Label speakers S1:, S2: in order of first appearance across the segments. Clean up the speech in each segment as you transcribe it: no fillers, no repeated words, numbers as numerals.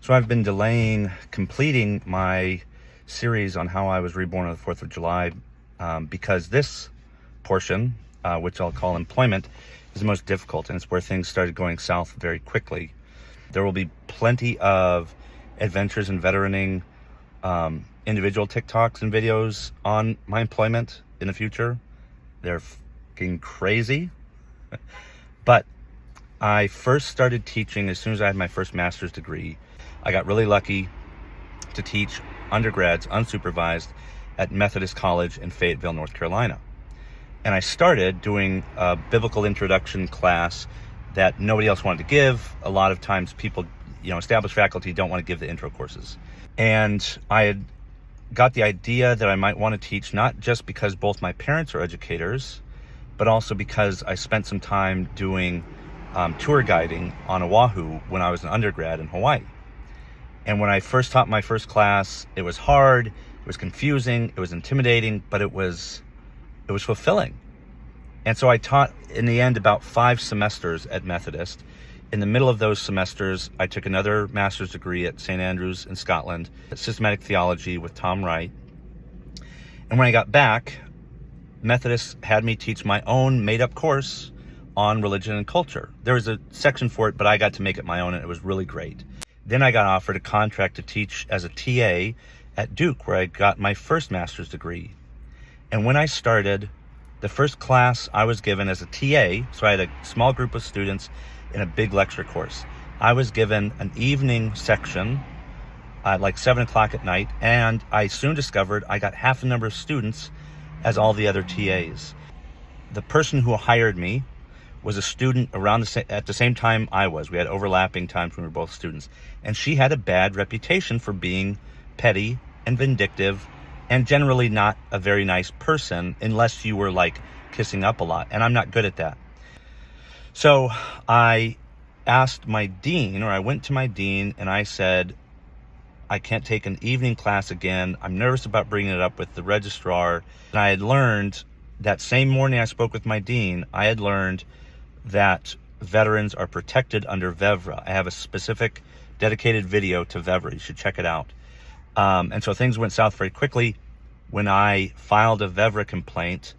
S1: So I've been delaying completing my series on how I was reborn on the 4th of July because this portion, which I'll call employment, is the most difficult, and it's where things started going south very quickly. There will be plenty of adventures and veteraning, individual TikToks and videos on my employment in the future. They're fucking crazy. But I first started teaching as soon as I had my first master's degree. I got really lucky to teach undergrads unsupervised at Methodist College in Fayetteville, North Carolina. And I started doing a biblical introduction class that nobody else wanted to give. A lot of times people, established faculty don't want to give the intro courses. And I had got the idea that I might want to teach, not just because both my parents are educators, but also because I spent some time doing tour guiding on Oahu when I was an undergrad in Hawaii. And when I first taught my first class, it was hard, it was confusing, it was intimidating, but it was fulfilling. And so I taught, in the end, about 5 semesters at Methodist. In the middle of those semesters, I took another master's degree at St. Andrews in Scotland, systematic theology with Tom Wright. And when I got back, Methodist had me teach my own made-up course on religion and culture. There was a section for it, but I got to make it my own, and it was really great. Then I got offered a contract to teach as a TA at Duke, where I got my first master's degree. And when I started, the first class I was given as a TA, so I had a small group of students in a big lecture course. I was given an evening section at like 7 o'clock at night, and I soon discovered I got half the number of students as all the other TAs. The person who hired me was a student at the same time I was. We had overlapping times when we were both students. And she had a bad reputation for being petty and vindictive and generally not a very nice person unless you were like kissing up a lot. And I'm not good at that. So I asked my dean, or I went to my dean, and I said, I can't take an evening class again. I'm nervous about bringing it up with the registrar. And I had learned that same morning I spoke with my dean, I had learned that veterans are protected under VEVRA. I have a specific dedicated video to VEVRA. You should check it out. And so things went south very quickly. When I filed a VEVRA complaint,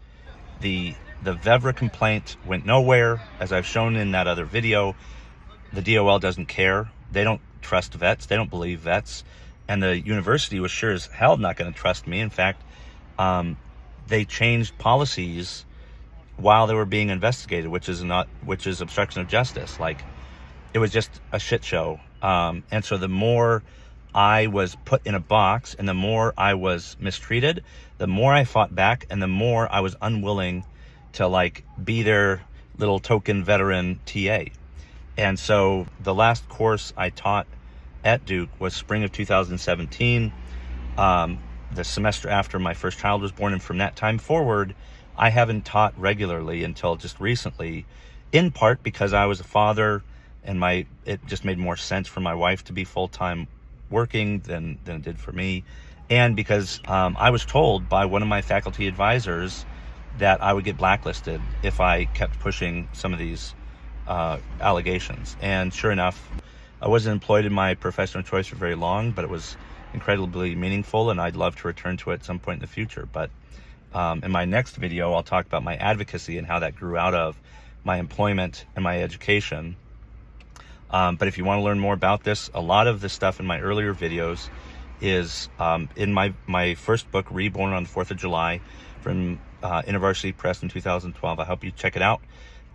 S1: the VEVRA complaint went nowhere. As I've shown in that other video, the DOL doesn't care. They don't trust vets. They don't believe vets. And the university was sure as hell not going to trust me. In fact, they changed policies while they were being investigated, which is obstruction of justice. Like, it was just a shit show. And so the more I was put in a box and the more I was mistreated, the more I fought back and the more I was unwilling to be their little token veteran TA. And so the last course I taught at Duke was spring of 2017, the semester after my first child was born. And from that time forward, I haven't taught regularly until just recently, in part because I was a father and it just made more sense for my wife to be full-time working than it did for me. And because I was told by one of my faculty advisors that I would get blacklisted if I kept pushing some of these allegations. And sure enough, I wasn't employed in my profession of choice for very long, but it was incredibly meaningful, and I'd love to return to it at some point in the future. But in my next video, I'll talk about my advocacy and how that grew out of my employment and my education. But if you want to learn more about this, a lot of the stuff in my earlier videos is in my first book, Reborn on the 4th of July, from InterVarsity Press in 2012. I hope you check it out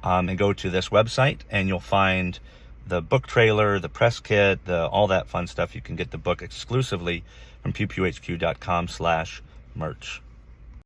S1: and go to this website, and you'll find the book trailer, the press kit, all that fun stuff. You can get the book exclusively from pewpewhq.com/merch.